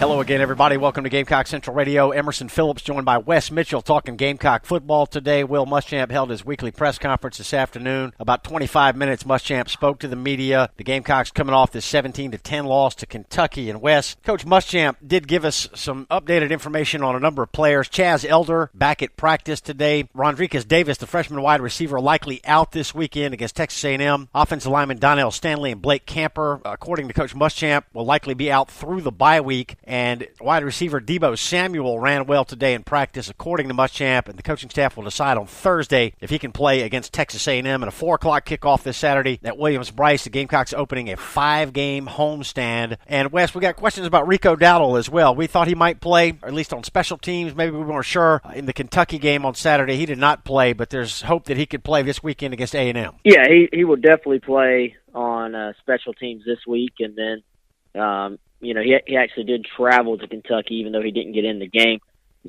Hello again, everybody. Welcome to Gamecock Central Radio. Emerson Phillips joined by Wes Mitchell talking Gamecock football today. Will Muschamp held his weekly press conference this afternoon. About 25 minutes, Muschamp spoke to the media. The Gamecocks coming off this 17-10 loss to Kentucky. And Wes, Coach Muschamp did give us some updated information on a number of players. Chaz Elder back at practice today. Rondriquez Davis, the freshman wide receiver, likely out this weekend against Texas A&M. Offensive lineman Donnell Stanley and Blake Camper, according to Coach Muschamp, will likely be out through the bye week. And wide receiver Deebo Samuel ran well today in practice, according to Muschamp, and the coaching staff will decide on Thursday if he can play against Texas A&M in a 4 o'clock kickoff this Saturday at Williams-Brice. The Gamecocks opening a 5-game homestand. And, Wes, we got questions about Rico Dowdle as well. We thought he might play, or at least on special teams. Maybe we weren't sure. In the Kentucky game on Saturday, he did not play, but there's hope that he could play this weekend against A&M. Yeah, he will definitely play on special teams this week, and then he actually did travel to Kentucky, even though he didn't get in the game.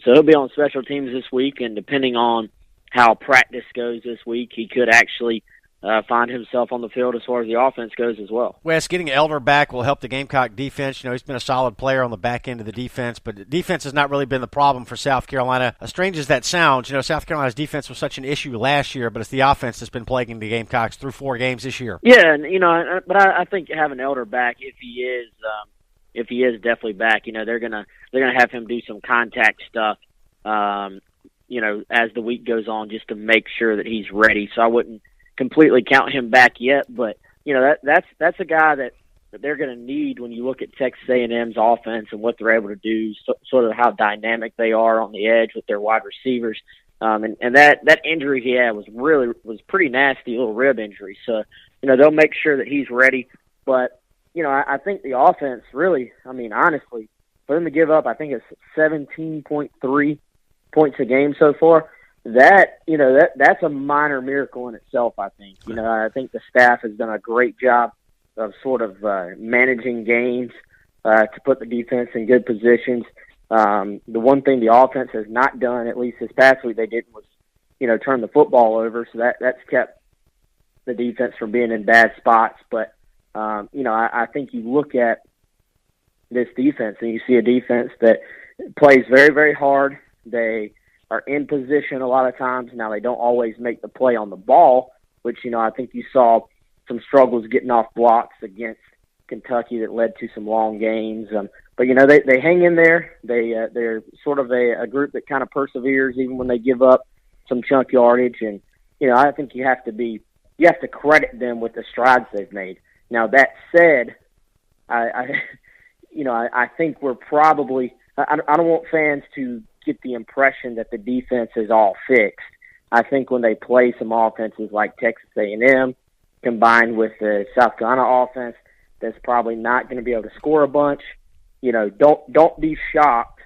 So he'll be on special teams this week, and depending on how practice goes this week, he could actually find himself on the field as far as the offense goes as well. Wes, getting Elder back will help the Gamecock defense. You know, he's been a solid player on the back end of the defense, but the defense has not really been the problem for South Carolina. As strange as that sounds, you know, South Carolina's defense was such an issue last year, but it's the offense that's been plaguing the Gamecocks through 4 games this year. Yeah, and but I think having Elder back, if he is definitely back, they're gonna have him do some contact stuff, as the week goes on, just to make sure that he's ready. So I wouldn't completely count him back yet, but that's a guy that they're going to need when you look at Texas A&M's offense and what they're able to do, sort of how dynamic they are on the edge with their wide receivers. And that injury he had was pretty nasty, little rib injury. So they'll make sure that he's ready, but. I think the offense really, honestly, for them to give up, I think it's 17.3 points a game so far. That's a minor miracle in itself, I think. I think the staff has done a great job of sort of managing games to put the defense in good positions. The one thing the offense has not done, at least this past week, they didn't was, turn the football over. So that's kept the defense from being in bad spots. But I think you look at this defense and you see a defense that plays very, very hard. They are in position a lot of times. Now, they don't always make the play on the ball, which, I think you saw some struggles getting off blocks against Kentucky that led to some long gains. But they hang in there. They're sort of a group that kind of perseveres even when they give up some chunk yardage. And, I think you have to credit them with the strides they've made. Now, that said, I think we're probably – I don't want fans to get the impression that the defense is all fixed. I think when they play some offenses like Texas A&M combined with the South Carolina offense, that's probably not going to be able to score a bunch. Don't be shocked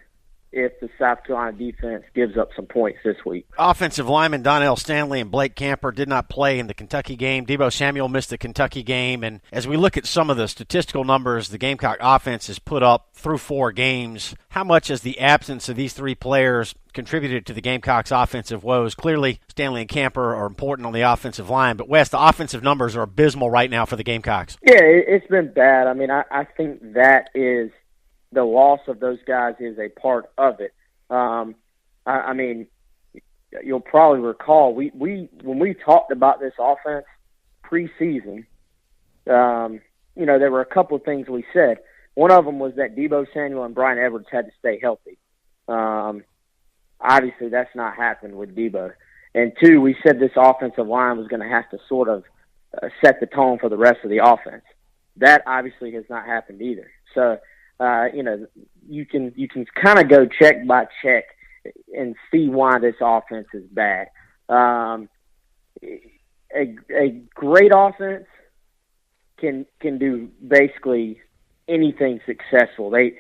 if the South Carolina defense gives up some points this week. Offensive linemen Donnell Stanley and Blake Camper did not play in the Kentucky game. Deebo Samuel missed the Kentucky game. And as we look at some of the statistical numbers the Gamecock offense has put up through 4 games, how much has the absence of these 3 players contributed to the Gamecocks' offensive woes? Clearly, Stanley and Camper are important on the offensive line. But, Wes, the offensive numbers are abysmal right now for the Gamecocks. Yeah, it's been bad. I think that is – the loss of those guys is a part of it. You'll probably recall we when we talked about this offense preseason, there were a couple of things we said. One of them was that Deebo Samuel and Brian Edwards had to stay healthy. Obviously, that's not happened with Deebo. And 2, we said this offensive line was going to have to sort of set the tone for the rest of the offense. That obviously has not happened either. So. You can kind of go check by check and see why this offense is bad. A great offense can do basically anything successful. A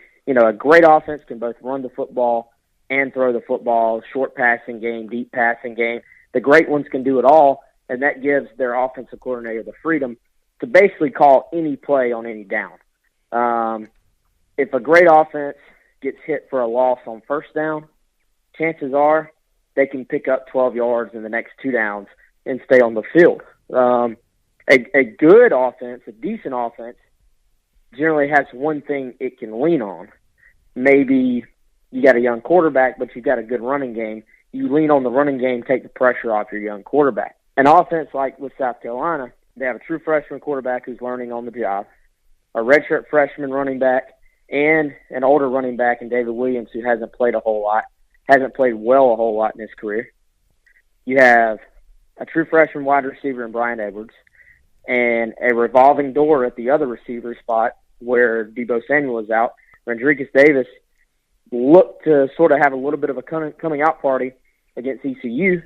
great offense can both run the football and throw the football, short passing game, deep passing game. The great ones can do it all, and that gives their offensive coordinator the freedom to basically call any play on any down. If a great offense gets hit for a loss on first down, chances are they can pick up 12 yards in the next 2 downs and stay on the field. A good offense, a decent offense, generally has one thing it can lean on, maybe you got a young quarterback, but you've got a good running game. You lean on the running game, take the pressure off your young quarterback. An offense like with South Carolina, they have a true freshman quarterback who's learning on the job, a redshirt freshman running back, and an older running back in David Williams who hasn't played a whole lot, hasn't played well a whole lot in his career. You have a true freshman wide receiver in Brian Edwards, and a revolving door at the other receiver spot where Deebo Samuel is out. Rodriguez Davis looked to sort of have a little bit of a coming out party against ECU.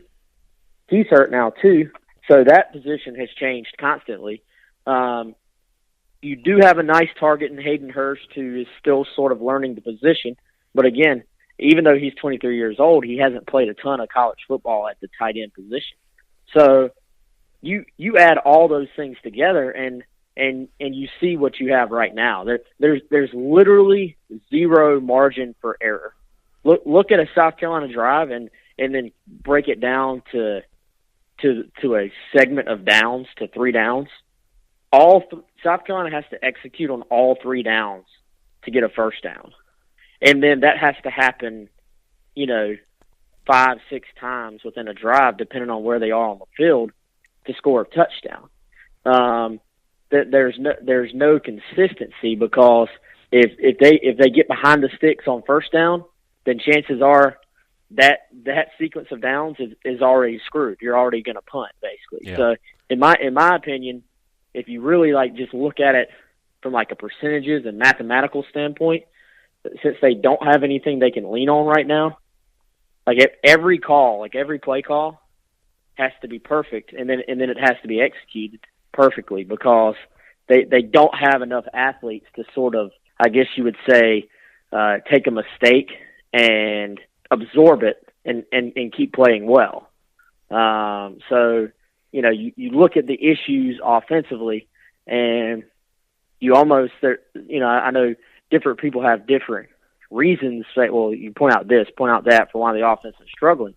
He's hurt now too, so that position has changed constantly. You do have a nice target in Hayden Hurst, who is still sort of learning the position, but again, even though he's 23 years old, he hasn't played a ton of college football at the tight end position. So you add all those things together, and you see what you have right now. There's literally zero margin for error. Look at a South Carolina drive and then break it down to a segment of downs, to 3 downs. South Carolina has to execute on all 3 downs to get a first down. And then that has to happen, 5-6 times within a drive, depending on where they are on the field, to score a touchdown. There's no consistency, because if they get behind the sticks on first down, then chances are that sequence of downs is already screwed. You're already going to punt, basically. Yeah. So in my opinion, if you really just look at it from a percentages and mathematical standpoint, since they don't have anything they can lean on right now, every play call has to be perfect, and then it has to be executed perfectly, because they don't have enough athletes to sort of, I guess you would say, take a mistake and absorb it and keep playing well. So, you look at the issues offensively, and you almost, I know different people have different reasons. Say, well, you point out this, point out that for why the offense is struggling.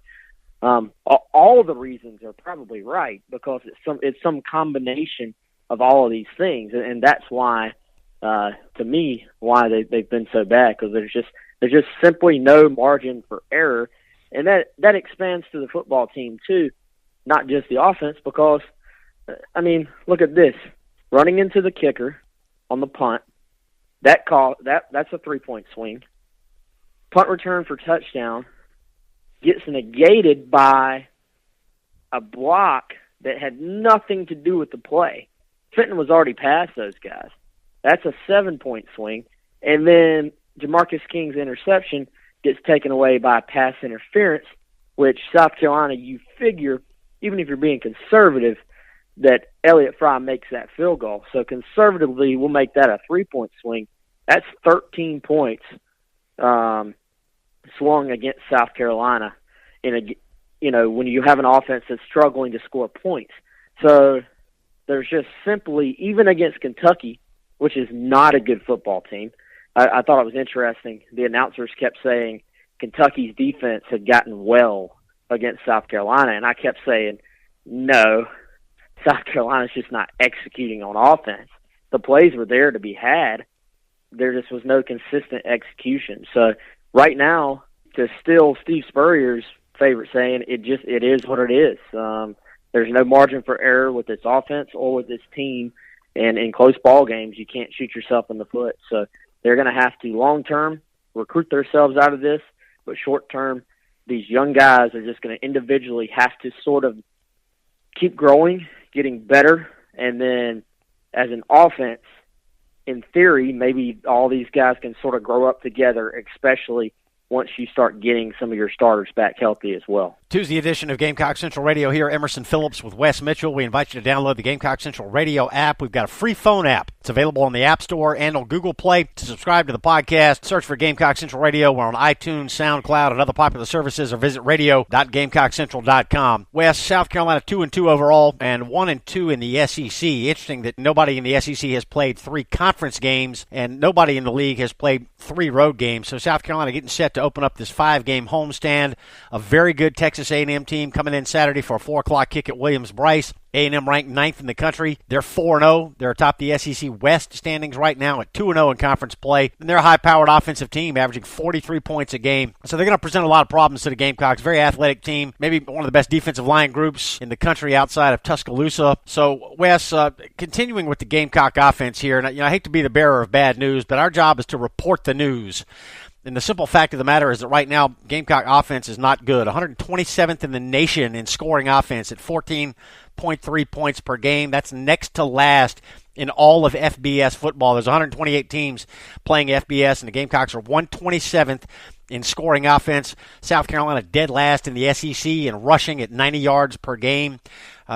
All of the reasons are probably right, because it's some combination of all of these things, and that's why, to me, why they've been so bad, because there's just simply no margin for error, and that expands to the football team too, not just the offense, because look at this: running into the kicker on the punt, that's a 3-point swing. Punt return for touchdown gets negated by a block that had nothing to do with the play. Fenton was already past those guys. That's a 7-point swing. And then Jamarcus King's interception gets taken away by pass interference, which South Carolina, you figure, even if you're being conservative, that Elliott Fry makes that field goal. So conservatively, we'll make that a 3-point swing. That's 13 points swung against South Carolina when you have an offense that's struggling to score points. So there's just simply, even against Kentucky, which is not a good football team, I thought it was interesting. The announcers kept saying Kentucky's defense had gotten well against South Carolina, and I kept saying, no, South Carolina's just not executing on offense. The plays were there to be had. There just was no consistent execution. So right now, to steal Steve Spurrier's favorite saying, it is what it is. There's no margin for error with this offense or with this team, and in close ball games, you can't shoot yourself in the foot. So they're going to have to, long-term, recruit themselves out of this, but short-term, these young guys are just going to individually have to sort of keep growing, getting better, and then as an offense, in theory, maybe all these guys can sort of grow up together, especially once you start getting some of your starters back healthy as well. Tuesday edition of Gamecock Central Radio here. Emerson Phillips with Wes Mitchell. We invite you to download the Gamecock Central Radio app. We've got a free phone app. It's available on the App Store and on Google Play. To subscribe to the podcast, search for Gamecock Central Radio. We're on iTunes, SoundCloud, and other popular services, or visit radio.GamecockCentral.com. Wes, South Carolina 2-2 overall and 1-2 in the SEC. Interesting that nobody in the SEC has played 3 conference games, and nobody in the league has played 3 road games. So South Carolina getting set to open up this 5-game homestand. A very good Texas A&M team coming in Saturday for a 4 o'clock kick at Williams-Brice. A&M ranked 9th in the country. They're 4-0. They're atop the SEC West standings right now at 2-0 in conference play. And they're a high-powered offensive team, averaging 43 points a game. So they're going to present a lot of problems to the Gamecocks. Very athletic team, maybe one of the best defensive line groups in the country outside of Tuscaloosa. So, Wes, continuing with the Gamecock offense here, and I hate to be the bearer of bad news, but our job is to report the news. And the simple fact of the matter is that right now, Gamecock offense is not good. 127th in the nation in scoring offense at 14.3 points per game. That's next to last in all of FBS football. There's 128 teams playing FBS, and the Gamecocks are 127th in scoring offense. South Carolina dead last in the SEC in rushing at 90 yards per game.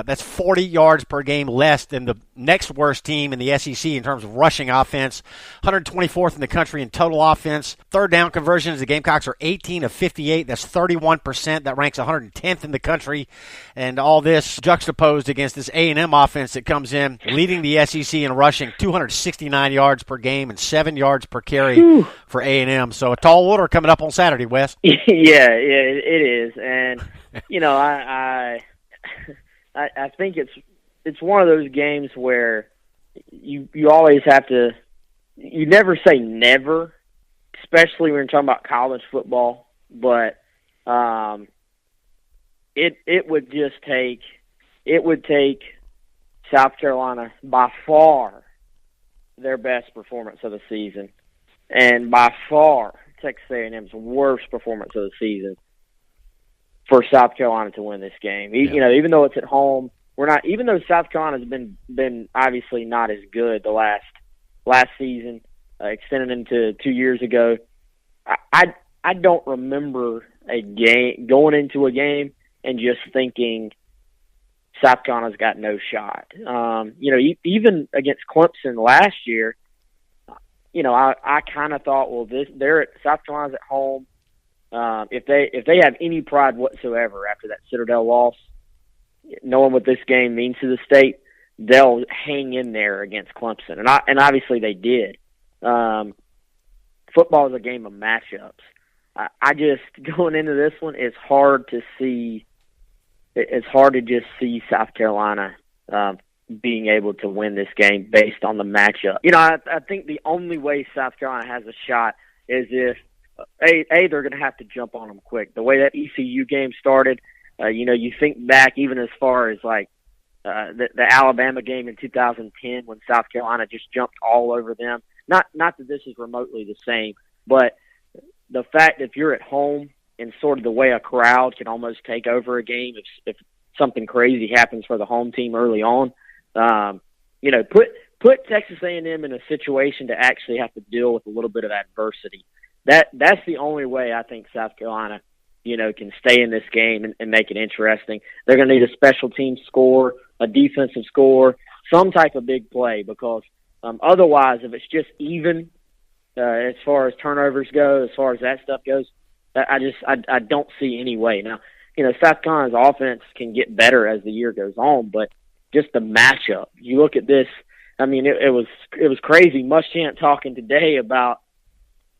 That's 40 yards per game less than the next worst team in the SEC in terms of rushing offense. 124th in the country in total offense. Third down conversions, the Gamecocks are 18 of 58. That's 31%. That ranks 110th in the country. And all this juxtaposed against this A&M offense that comes in, leading the SEC in rushing, 269 yards per game and 7 yards per carry for A&M. So a tall order coming up on Saturday, Wes. Yeah, it is. And, I think it's one of those games where you always have to – you never say never, especially when you're talking about college football. But it would take South Carolina by far their best performance of the season, and by far Texas A&M's worst performance of the season for South Carolina to win this game. Yeah. Even though it's at home, even though South Carolina's been obviously not as good the last season, extended into 2 years ago. I don't remember a game going into a game and just thinking South Carolina's got no shot. Even against Clemson last year, I kind of thought, well, South Carolina's at home. If they have any pride whatsoever after that Citadel loss, knowing what this game means to the state, they'll hang in there against Clemson, and obviously they did. Football is a game of matchups. I just going into this one, it's hard to see. It's hard to just see South Carolina being able to win this game based on the matchup. I think the only way South Carolina has a shot is if they're going to have to jump on them quick. The way that ECU game started, you think back even as far as like the Alabama game in 2010 when South Carolina just jumped all over them. Not that this is remotely the same, but the fact that if you're at home and sort of the way a crowd can almost take over a game if something crazy happens for the home team early on, put Texas A&M in a situation to actually have to deal with a little bit of adversity. That's the only way I think South Carolina, can stay in this game and make it interesting. They're going to need a special team score, a defensive score, some type of big play, because otherwise, if it's just even as far as turnovers go, as far as that stuff goes, I don't see any way. Now, South Carolina's offense can get better as the year goes on, but just the matchup. You look at this. I mean, it was crazy. Muschamp talking today about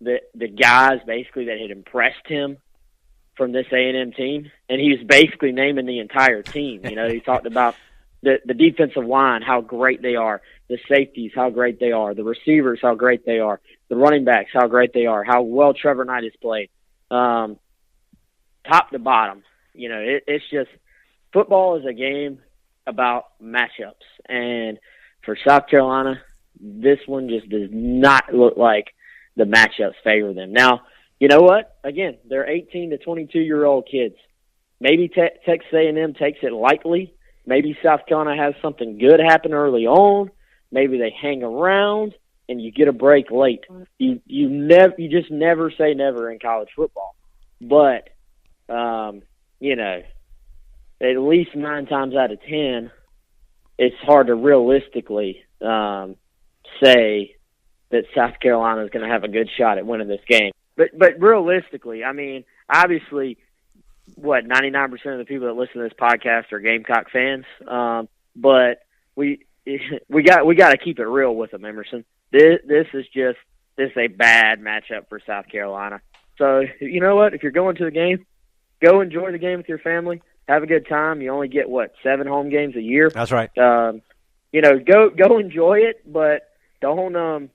the guys basically that had impressed him from this A&M team, and he was basically naming the entire team. He talked about the defensive line, how great they are, the safeties, how great they are, the receivers, how great they are, the running backs, how great they are, how well Trevor Knight has played, top to bottom. It's just football is a game about matchups, and for South Carolina, this one just does not look like the matchups favor them. Now, you know what? Again, they're 18 to 22-year-old kids. Maybe Texas A&M takes it lightly. Maybe South Carolina has something good happen early on. Maybe they hang around and you get a break late. You just never say never in college football. But at least 9 times out of 10, it's hard to realistically say that South Carolina is going to have a good shot at winning this game. But realistically, I mean, obviously, 99% of the people that listen to this podcast are Gamecock fans. But we got to keep it real with them, Emerson. This is a bad matchup for South Carolina. So you know what? If you're going to the game, go enjoy the game with your family. have a good time. You only get 7 home games a year. That's right. Go enjoy it, but don't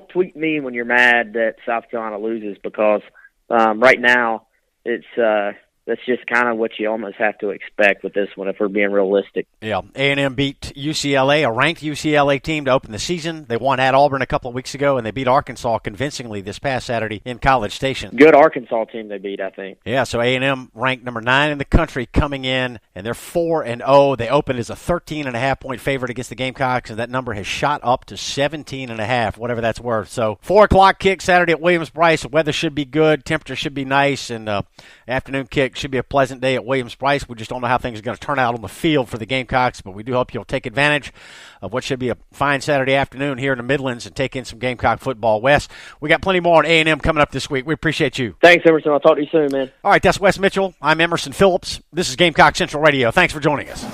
tweet me when you're mad that South Carolina loses, because right now that's just kind of what you almost have to expect with this one if we're being realistic. Yeah, A&M beat UCLA, a ranked UCLA team, to open the season. They won at Auburn a couple of weeks ago, and they beat Arkansas convincingly this past Saturday in College Station. Good Arkansas team they beat, I think. Yeah, so A&M ranked number 9 in the country coming in, and they're 4-0. They opened as a 13.5-point favorite against the Gamecocks, and that number has shot up to 17.5, whatever that's worth. So 4 o'clock kick Saturday at Williams-Brice. The weather should be good. Temperature should be nice, and afternoon kick should be a pleasant day at Williams-Brice. We just don't know how things are going to turn out on the field for the Gamecocks, but we do hope you'll take advantage of what should be a fine Saturday afternoon here in the Midlands and take in some Gamecock football. Wes, we got plenty more on A&M coming up this week. We appreciate you. Thanks, Emerson. I'll talk to you soon, man. All right, that's Wes Mitchell. I'm Emerson Phillips. This is Gamecock Central Radio. Thanks for joining us.